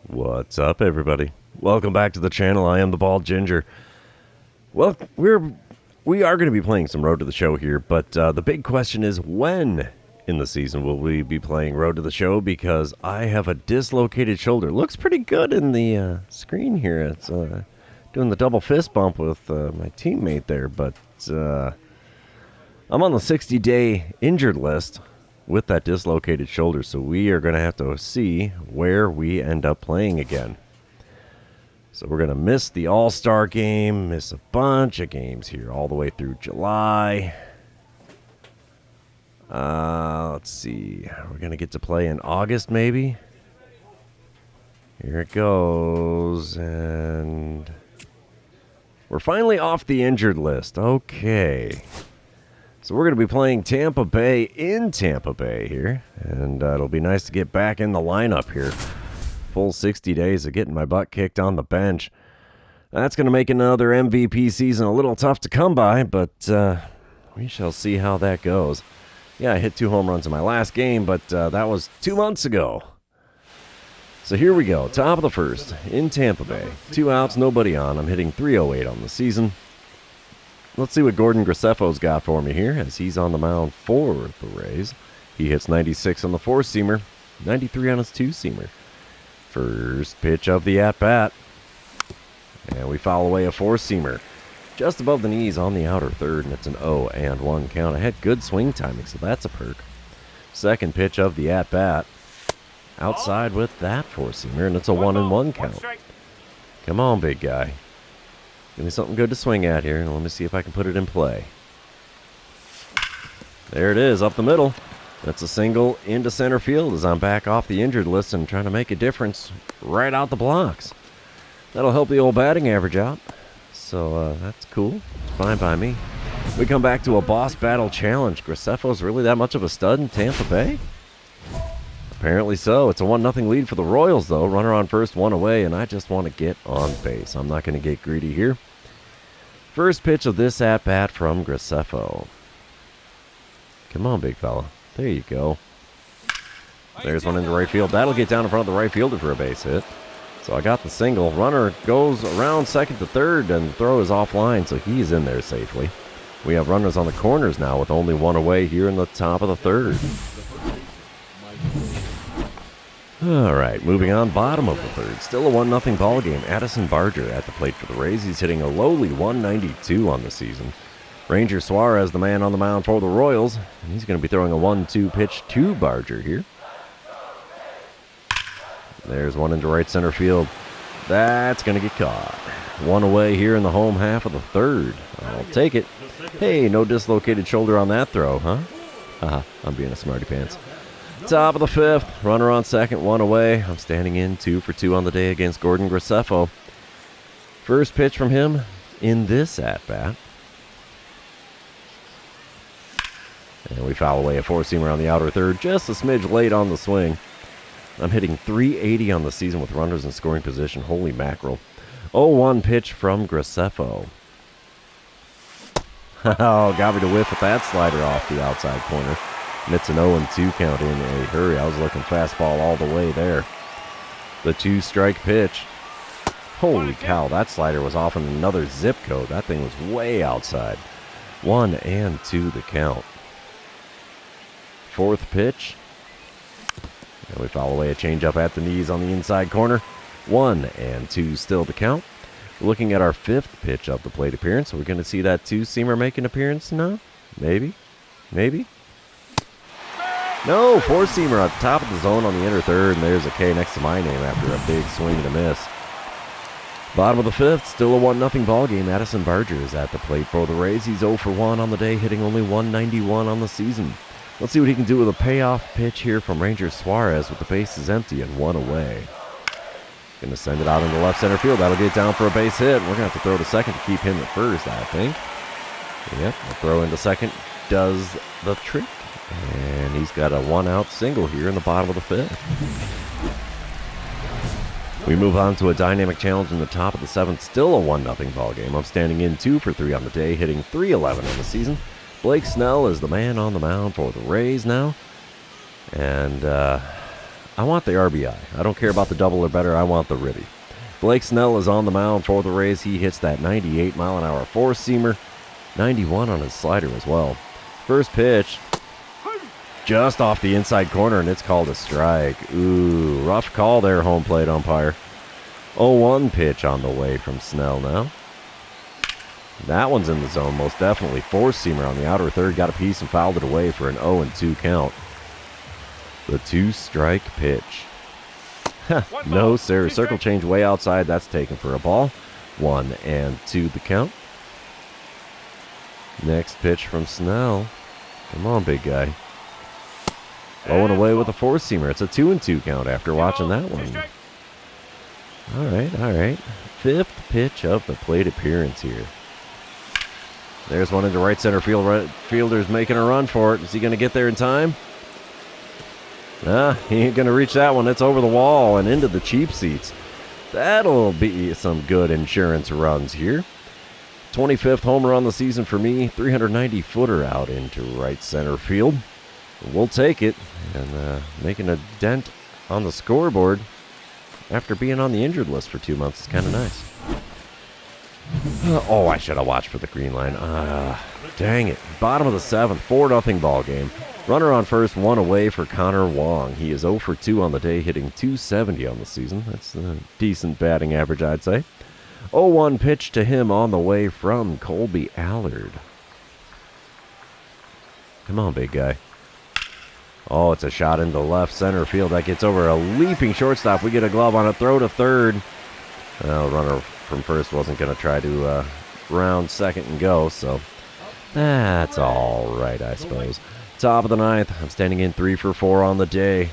What's up, everybody? Welcome back to the channel. I am the Bald Ginger. Well, we are going to be playing some Road to the Show here, but the big question is when in the season will we be playing Road to the Show? Because I have a dislocated shoulder. Looks pretty good in the screen here. It's doing the double fist bump with my teammate there, but I'm on the 60-day injured list with that dislocated shoulder, so we are going to have to see where we end up playing again. So we're going to miss the All-Star game, miss a bunch of games here all the way through July. Let's see. We're going to get to play in August, maybe. Here it goes, and we're finally off the injured list. Okay. So we're going to be playing Tampa Bay in Tampa Bay here, and it'll be nice to get back in the lineup here. Full 60 days of getting my butt kicked on the bench. That's going to make another MVP season a little tough to come by, but we shall see how that goes. Yeah, I hit 2 home runs in my last game, but that was 2 months ago. So here we go, top of the first in Tampa Bay. 2 outs, nobody on. I'm hitting .308 on the season. Let's see what Gordon Graceffo's got for me here as he's on the mound for the Rays. He hits 96 on the 4-seamer, 93 on his 2-seamer. First pitch of the at-bat. And we foul away a 4-seamer. Just above the knees on the outer third, and it's an 0-1 count. I had good swing timing, so that's a perk. Second pitch of the at-bat. Outside with that 4-seamer, and it's a 1-1 count. Come on, big guy. Give me something good to swing at here, and let me see if I can put it in play. There it is, up the middle. That's a single into center field as I'm back off the injured list and trying to make a difference right out the blocks. That'll help the old batting average out. So that's cool. It's fine by me. We come back to a boss battle challenge. Graceffo's really that much of a stud in Tampa Bay? Apparently so. It's a 1-0 lead for the Royals, though. Runner on first, 1 away, and I just want to get on base. I'm not going to get greedy here. First pitch of this at-bat from Graceffo. Come on, big fella. There you go. There's one into right field. That'll get down in front of the right fielder for a base hit. So I got the single. Runner goes around second to third, and the throw is offline, so he's in there safely. We have runners on the corners now with only 1 away here in the top of the third. All right, moving on, bottom of the third. Still a 1-0 ball game. Addison Barger at the plate for the Rays. He's hitting a lowly 192 on the season. Ranger Suarez, the man on the mound for the Royals. And he's going to be throwing a 1-2 pitch to Barger here. There's one into right center field. That's going to get caught. 1 away here in the home half of the third. I'll take it. Hey, no dislocated shoulder on that throw, huh? Haha, I'm being a smarty pants. Top of the 5th, runner on second, 1 away. I'm standing in 2 for 2 on the day against Gordon Graceffo. First pitch from him in this at-bat. And we foul away a 4-seamer on the outer third, just a smidge late on the swing. I'm hitting .380 on the season with runners in scoring position. Holy mackerel. 0-1 pitch from Graceffo. Oh, got me to whiff with that slider off the outside corner. And it's an 0-2 count in a hurry. I was looking fastball all the way there. The 2-strike pitch. Holy cow, that slider was off in another zip code. That thing was way outside. 1-2 the count. Fourth pitch. And we foul away a changeup at the knees on the inside corner. 1-2 still the count. We're looking at our 5th pitch of the plate appearance. We're going to see that 2-seamer make an appearance now? Maybe. Maybe. No, 4-seamer at the top of the zone on the inner third, and there's a K next to my name after a big swing and a miss. Bottom of the 5th, still a 1-0 ball game. Addison Barger is at the plate for the Rays. He's 0 for 1 on the day, hitting only 191 on the season. Let's see what he can do with a payoff pitch here from Ranger Suarez with the bases empty and 1 away. Going to send it out into left center field. That'll get down for a base hit. We're going to have to throw to second to keep him at first, I think. Yep, the throw into second does the trick. And he's got a 1-out single here in the bottom of the 5th. We move on to a dynamic challenge in the top of the 7th. Still a 1-0 ball game. I'm standing in 2 for 3 on the day, hitting .311 on the season. Blake Snell is the man on the mound for the Rays now. And I want the RBI. I don't care about the double or better. I want the ribby. Blake Snell is on the mound for the Rays. He hits that 98-mile-an-hour four-seamer. 91 on his slider as well. First pitch, just off the inside corner, and it's called a strike. Ooh, rough call there, home plate umpire. 0-1 pitch on the way from Snell now. That one's in the zone, most definitely. Four-seamer on the outer third, got a piece and fouled it away for an 0-2 count. The two-strike pitch. No, sir. Circle change way outside. That's taken for a ball. 1-2 the count. Next pitch from Snell. Come on, big guy. Low and away with a four-seamer. It's a 2-2 count after watching that one. All right. Fifth pitch of the plate appearance here. There's one into right center field. Right fielder's making a run for it. Is he going to get there in time? He ain't going to reach that one. It's over the wall and into the cheap seats. That'll be some good insurance runs here. 25th homer on the season for me. 390-footer out into right center field. We'll take it. And making a dent on the scoreboard after being on the injured list for 2 months is kind of nice. Oh, I should have watched for the green line. Dang it. Bottom of the seventh, 4-0 ball game. Runner on first, one away for Connor Wong. He is 0 for 2 on the day, hitting .270 on the season. That's a decent batting average, I'd say. 0-1 pitch to him on the way from Colby Allard. Come on, big guy. Oh, it's a shot into left center field. That gets over a leaping shortstop. We get a glove on it. Throw to third. Runner from first wasn't going to try to round second and go, so that's all right, I suppose. Top of the ninth. I'm standing in 3 for 4 on the day.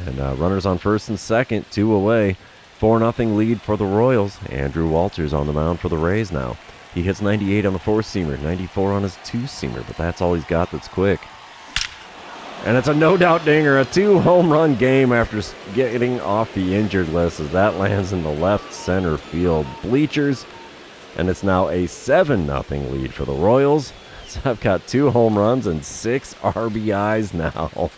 And runners on first and second, 2 away. 4-0 lead for the Royals. Andrew Walters on the mound for the Rays now. He hits 98 on the four-seamer, 94 on his two-seamer, but that's all he's got that's quick. And it's a no-doubt dinger, a 2-home-run game after getting off the injured list as that lands in the left center field bleachers. And it's now a 7-0 lead for the Royals. So I've got 2 home runs and 6 RBIs now.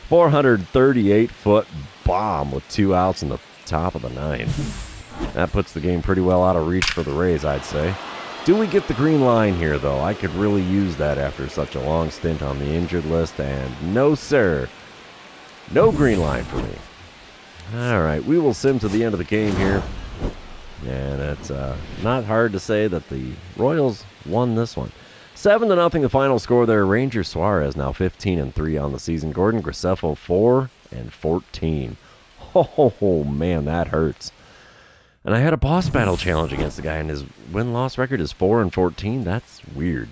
438-foot bomb with 2 outs in the top of the ninth. That puts the game pretty well out of reach for the Rays, I'd say. Do we get the green line here, though? I could really use that after such a long stint on the injured list, and no, sir. No green line for me. All right, we will sim to the end of the game here. And it's not hard to say that the Royals won this one. 7-0 the final score there. Ranger Suarez now 15-3 on the season. Gordon Graceffo 4-14. Oh, man, that hurts. And I had a boss battle challenge against the guy, and his win-loss record is 4-14. That's weird.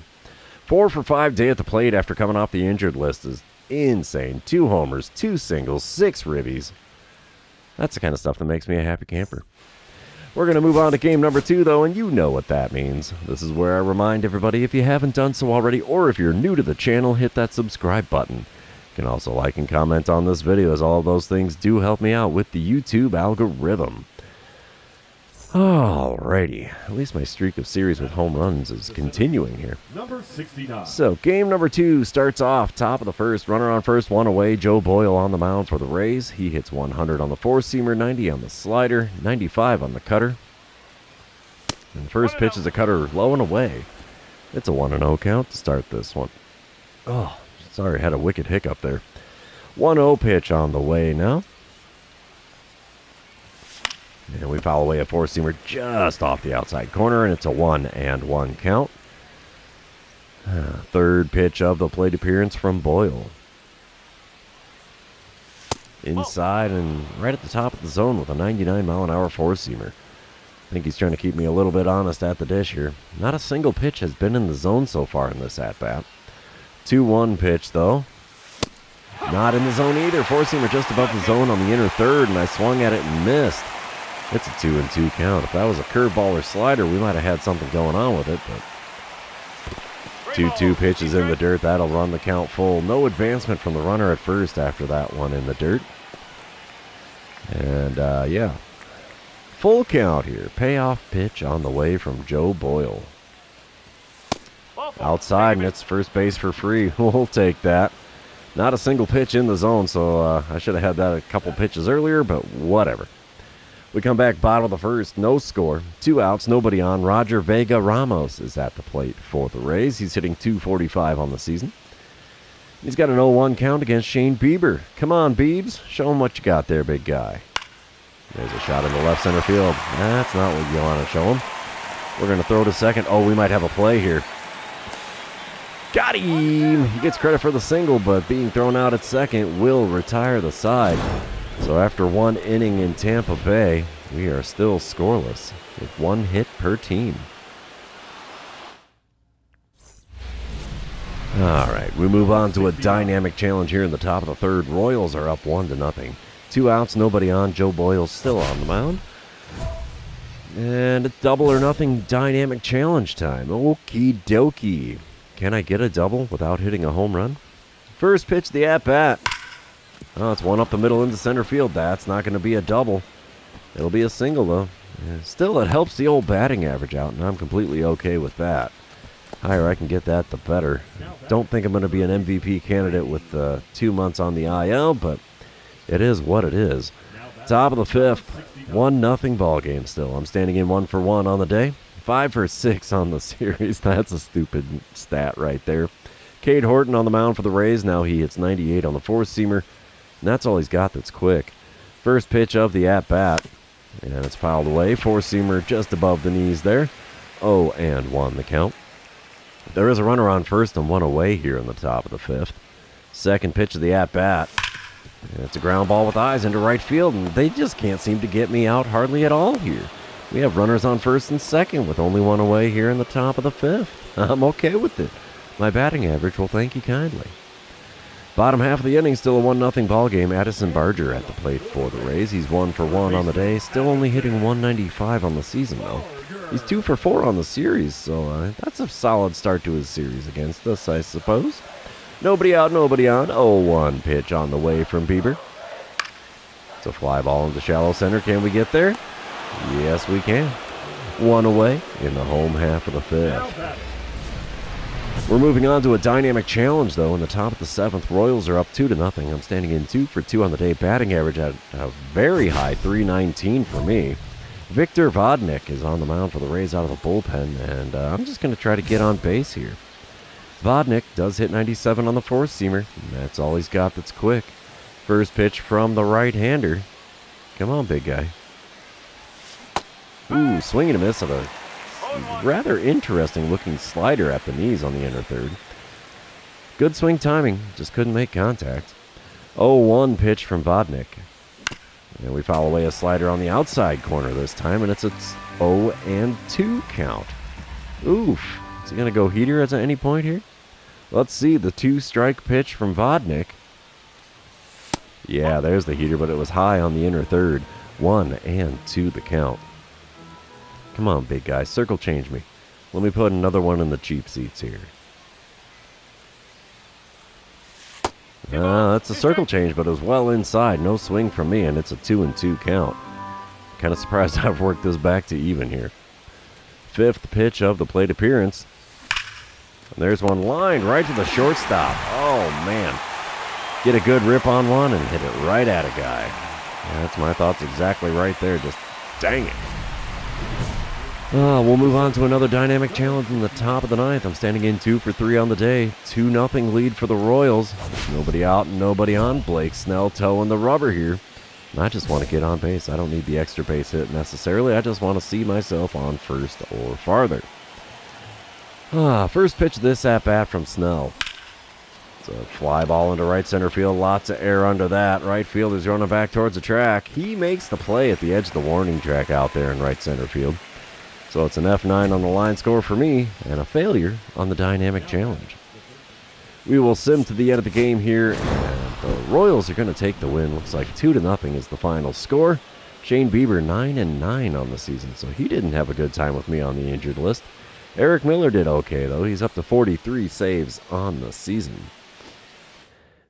4 for 5 day at the plate after coming off the injured list is insane. 2 homers, 2 singles, 6 ribbies. That's the kind of stuff that makes me a happy camper. We're going to move on to game number 2, though, and you know what that means. This is where I remind everybody, if you haven't done so already, or if you're new to the channel, hit that subscribe button. You can also like and comment on this video, as all of those things do help me out with the YouTube algorithm. Alrighty, at least my streak of series with home runs is continuing here. Number 69. So, game number 2 starts off top of the first. Runner on first, 1 away. Joe Boyle on the mound for the Rays. He hits 100 on the four-seamer, 90 on the slider, 95 on the cutter. And the first pitch is a cutter low and away. It's a 1-0 count to start this one. Oh, sorry, I had a wicked hiccup there. 1-0 pitch on the way now. And we foul away a four-seamer just off the outside corner, and it's a 1-1 count. Third pitch of the plate appearance from Boyle. Inside and right at the top of the zone with a 99-mile-an-hour four-seamer. I think he's trying to keep me a little bit honest at the dish here. Not a single pitch has been in the zone so far in this at-bat. 2-1 pitch, though. Not in the zone either. Four-seamer just above the zone on the inner third, and I swung at it and missed. It's a 2-2 count. If that was a curveball or slider, we might have had something going on with it, but 2-2 pitches in the dirt. That'll run the count full. No advancement from the runner at first after that one in the dirt. And, yeah. Full count here. Payoff pitch on the way from Joe Boyle. Outside, and it's first base for free. We'll take that. Not a single pitch in the zone, so I should have had that a couple pitches earlier, but whatever. We come back, bottom of the first, no score. 2 outs, nobody on. Roger Vega Ramos is at the plate for the Rays. He's hitting .245 on the season. He's got an 0-1 count against Shane Bieber. Come on, Biebs. Show him what you got there, big guy. There's a shot into left center field. That's not what you want to show him. We're going to throw to second. Oh, we might have a play here. Got him! He gets credit for the single, but being thrown out at second will retire the side. So after 1 inning in Tampa Bay, we are still scoreless with 1 hit per team. All right, we move on to a dynamic challenge here in the top of the third. Royals are up 1-0. 2 outs, nobody on. Joe Boyle's still on the mound. And it's double or nothing dynamic challenge time. Okie dokie. Can I get a double without hitting a home run? First pitch, the at-bat. Oh, it's one up the middle into center field. That's not going to be a double. It'll be a single, though. Still, it helps the old batting average out, and I'm completely okay with that. Higher I can get that, the better. Don't think I'm going to be an MVP candidate with 2 months on the IL, but it is what it is. Top of the fifth, 1-0 ball game still. I'm standing in 1-for-1 on the day. 5-for-6 on the series. That's a stupid stat right there. Cade Horton on the mound for the Rays. Now he hits 98 on the four-seamer. And that's all he's got that's quick. First pitch of the at-bat. And it's fouled away. Four-seamer just above the knees there. 0-1 the count. There is a runner on first and 1 away here in the top of the fifth. Second pitch of the at-bat. And it's a ground ball with eyes into right field, and they just can't seem to get me out hardly at all here. We have runners on first and second with only 1 away here in the top of the fifth. I'm okay with it. My batting average will thank you kindly. Bottom half of the inning, still a 1-0 ball game. Addison Barger at the plate for the Rays. He's 1-for-1 on the day. Still only hitting .195 on the season, though. He's 2-for-4 on the series, so that's a solid start to his series against us, I suppose. Nobody out, nobody on. 0-1 pitch on the way from Bieber. It's a fly ball into shallow center. Can we get there? Yes, we can. 1 away in the home half of the fifth. We're moving on to a dynamic challenge, though. In the top of the seventh, Royals are up 2-0. I'm standing in 2-for-2 on the day. Batting average at a very high .319 for me. Victor Vodnik is on the mound for the Rays out of the bullpen, and I'm just going to try to get on base here. Vodnik does hit 97 on the four-seamer, and that's all he's got that's quick. First pitch from the right-hander. Come on, big guy. Ooh, swing and a miss of a rather interesting-looking slider at the knees on the inner third. Good swing timing, just couldn't make contact. 0-1 pitch from Vodnik. And we foul away a slider on the outside corner this time, and it's a 0-2 count. Oof. Is he going to go heater at any point here? Let's see, the 2-strike pitch from Vodnik. Yeah, there's the heater, but it was high on the inner third. 1-2 the count. Come on, big guy, circle change me. Let me put another one in the cheap seats here. That's a circle change, but it was well inside. No swing from me, and it's a 2-2 count. Kind of surprised I've worked this back to even here. Fifth pitch of the plate appearance. And there's one lined right to the shortstop. Oh, man. Get a good rip on one and hit it right at a guy. Yeah, that's my thoughts exactly right there. Just dang it. We'll move on to another dynamic challenge in the top of the ninth. I'm standing in 2-for-3 on the day. 2-0 lead for the Royals. Nobody out and nobody on. Blake Snell towing the rubber here. And I just want to get on base. I don't need the extra base hit necessarily. I just want to see myself on first or farther. First pitch of this at-bat from Snell. It's a fly ball into right center field. Lots of air under that. Right fielder's running back towards the track. He makes the play at the edge of the warning track out there in right center field. So it's an F9 on the line score for me and a failure on the dynamic challenge. We will sim to the end of the game here, and the Royals are going to take the win. Looks like 2-0 is the final score. Shane Bieber 9-9 on the season, so he didn't have a good time with me on the injured list. Eric Miller did okay, though. He's up to 43 saves on the season.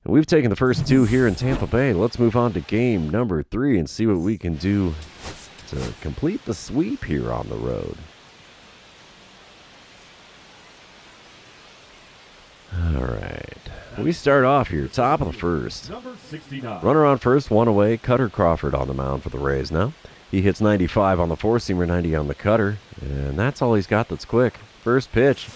And we've taken the first 2 here in Tampa Bay. Let's move on to game number 3 and see what we can do to complete the sweep here on the road. All right. We start off here, top of the first. Runner on first, one away. Cutter Crawford on the mound for the Rays now. He hits 95 on the four-seamer, 90 on the cutter, and that's all he's got that's quick. First pitch.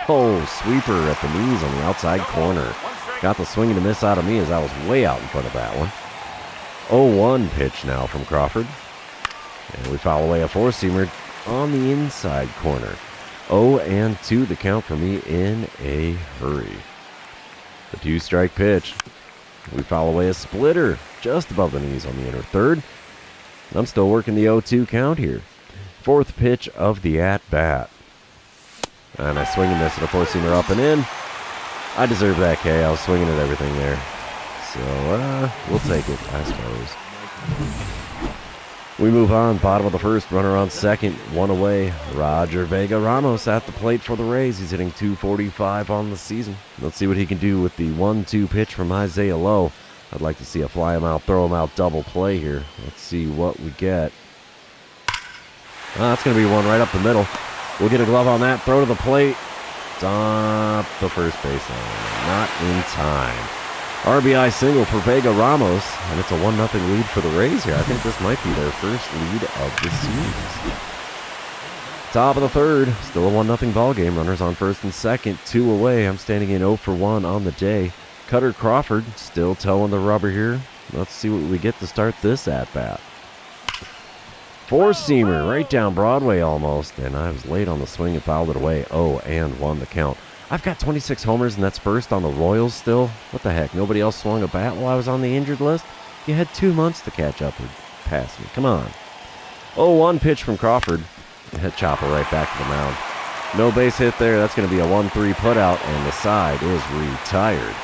Oh, sweeper at the knees on the outside corner. Got the swing and a miss out of me as I was way out in front of that one. 0-1 pitch now from Crawford. And we foul away a four-seamer on the inside corner. 0-2 the count for me in a hurry. The two-strike pitch. We foul away a splitter just above the knees on the inner third. I'm still working the 0-2 count here. Fourth pitch of the at-bat. And I swing and miss at a four-seamer up and in. I deserve that K. I was swinging at everything there. So, we'll take it, I suppose. We move on. Bottom of the first. Runner on second. One away. Roger Vega Ramos at the plate for the Rays. He's hitting .245 on the season. Let's see what he can do with the 1-2 pitch from Isaiah Lowe. I'd like to see a fly him out, throw him out, double play here. Let's see what we get. That's going to be one right up the middle. We'll get a glove on that. Throw to the plate. Stop the first base line. Not in time. RBI single for Vega Ramos, and it's a 1-0 lead for the Rays here. I think this might be their first lead of the series. Top of the third. Still a 1-0 ball game. Runners on first and second. 2 away. I'm standing in 0 for 1 on the day. Cutter Crawford still towing the rubber here. Let's see what we get to start this at-bat. Four-seamer right down Broadway almost, and I was late on the swing and fouled it away. 0-1 the count. I've got 26 homers, and that's first on the Royals still. What the heck? Nobody else swung a bat while I was on the injured list? You had 2 months to catch up and pass me. Come on. 0-1 pitch from Crawford. Hit chopper right back to the mound. No base hit there. That's going to be a 1-3 putout, and the side is retired.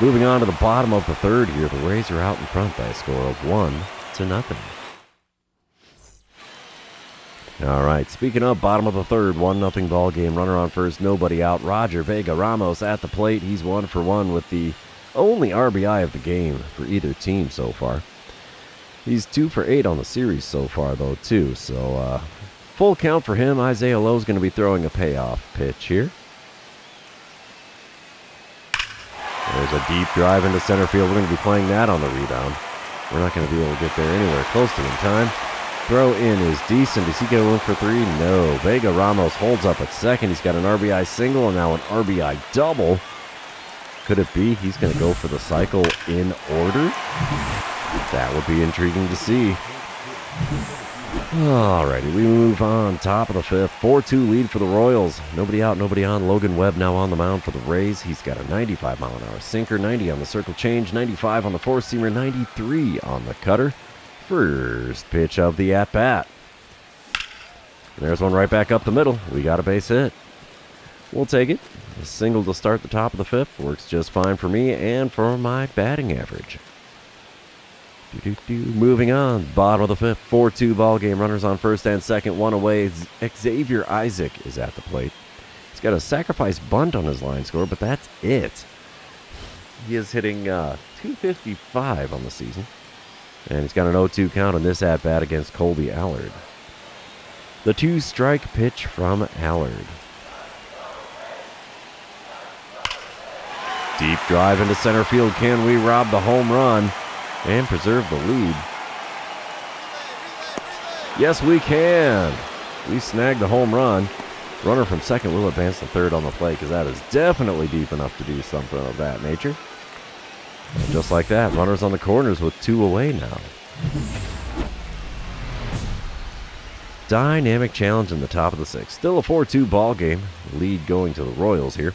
Moving on to the bottom of the third here, the Rays are out in front by a score of 1-0. All right, speaking of bottom of the third, 1-0 ball game. Runner on first, nobody out. Roger Vega Ramos at the plate. He's 1 for 1 with the only RBI of the game for either team so far. He's 2 for 8 on the series so far, though, too. So, full count for him. Isaiah Lowe's going to be throwing a payoff pitch here. There's a deep drive into center field. We're going to be playing that on the rebound. We're not going to be able to get there anywhere close to in time. Throw in is decent. Does he go 1 for 3? No. Vega Ramos holds up at second. He's got an RBI single and now an RBI double. Could it be he's going to go for the cycle in order? That would be intriguing to see. Alrighty, we move on. Top of the fifth. 4-2 lead for the Royals. Nobody out, nobody on. Logan Webb now on the mound for the Rays. He's got a 95-mile-an-hour sinker, 90 on the circle change, 95 on the four-seamer, 93 on the cutter. First pitch of the at-bat. There's one right back up the middle. We got a base hit. We'll take it. A single to start the top of the fifth. Works just fine for me and for my batting average. Moving on. Bottom of the fifth. 4-2 ball game. Runners on first and second. 1 away. Xavier Isaac is at the plate. He's got a sacrifice bunt on his line score, but that's it. He is hitting .255 on the season. And he's got an 0-2 count on this at-bat against Colby Allard. The 2-strike pitch from Allard. Deep drive into center field. Can we rob the home run and preserve the lead? Yes, we can. We snagged the home run. Runner from second will advance to third on the play because that is definitely deep enough to do something of that nature. And just like that, runners on the corners with 2 away now. Dynamic challenge in the top of the sixth. Still a 4-2 ball game. Lead going to the Royals here.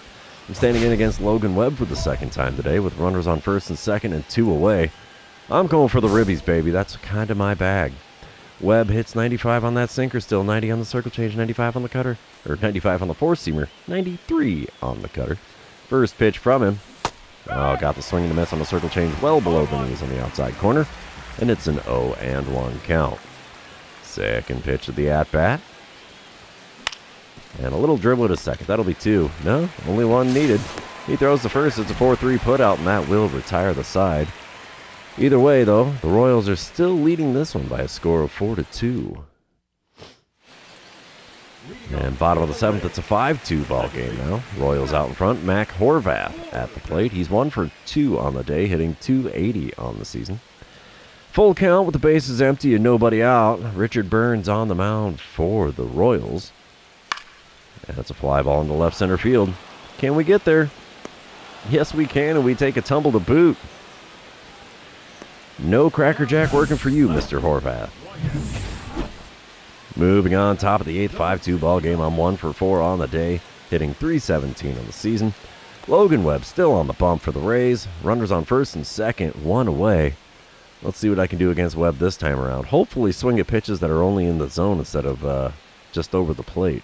I'm standing in against Logan Webb for the second time today with runners on first and second and 2 away. I'm going for the ribbies, baby. That's kind of my bag. Webb hits 95 on that sinker still, 90 on the circle change, 95 on the cutter, or 95 on the four-seamer, 93 on the cutter. First pitch from him. Oh, got the swing and a miss on the circle change well below the knees on the outside corner. And it's an 0-1 count. Second pitch of the at-bat. And a little dribble to second. That'll be 2. No, only 1 needed. He throws the first. It's a 4-3 putout, and that will retire the side. Either way, though, the Royals are still leading this one by a score of 4-2. And bottom of the 7th, it's a 5-2 ball game now. Royals out in front. Mac Horvath at the plate. He's 1 for 2 on the day, hitting .280 on the season. Full count with the bases empty and nobody out. Richard Burns on the mound for the Royals. And that's a fly ball into left center field. Can we get there? Yes, we can, and we take a tumble to boot. No Cracker Jack working for you, Mr. Horvath. Moving on, top of the 8th, 5-2 ball game. I'm 1 for 4 on the day, hitting .317 on the season. Logan Webb still on the bump for the Rays. Runners on first and second, 1 away. Let's see what I can do against Webb this time around. Hopefully swing at pitches that are only in the zone instead of just over the plate.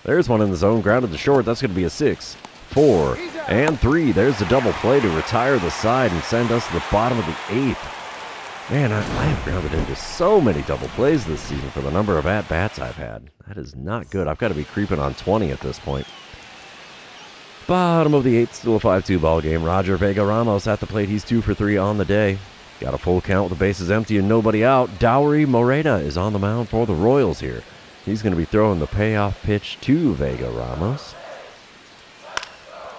There's one in the zone, grounded to short. That's going to be a 6, 4, and 3. There's the double play to retire the side and send us to the bottom of the 8th. Man, I have grounded into so many double plays this season for the number of at-bats I've had. That is not good. I've got to be creeping on 20 at this point. Bottom of the 8th, still a 5-2 ball game. Roger Vega Ramos at the plate. He's 2 for 3 on the day. Got a full count with the bases empty and nobody out. Dowry Moreta is on the mound for the Royals here. He's going to be throwing the payoff pitch to Vega Ramos.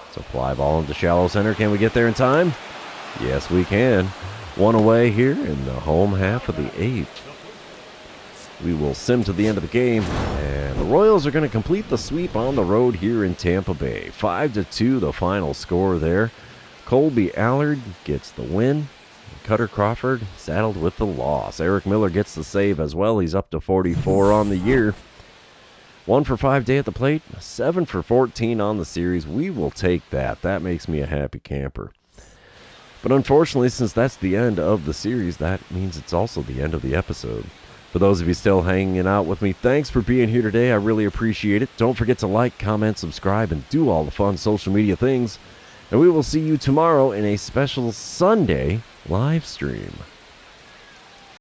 It's a fly ball into shallow center. Can we get there in time? Yes, we can. 1 away here in the home half of the 8th. We will sim to the end of the game, and the Royals are going to complete the sweep on the road here in Tampa Bay. 5-2 the final score there. Colby Allard gets the win. Cutter Crawford saddled with the loss. Eric Miller gets the save as well. He's up to 44 on the year. 1 for 5 day at the plate. 7 for 14 on the series. We will take that. That makes me a happy camper. But unfortunately, since that's the end of the series, that means it's also the end of the episode. For those of you still hanging out with me, thanks for being here today. I really appreciate it. Don't forget to like, comment, subscribe, and do all the fun social media things. And we will see you tomorrow in a special Sunday live stream.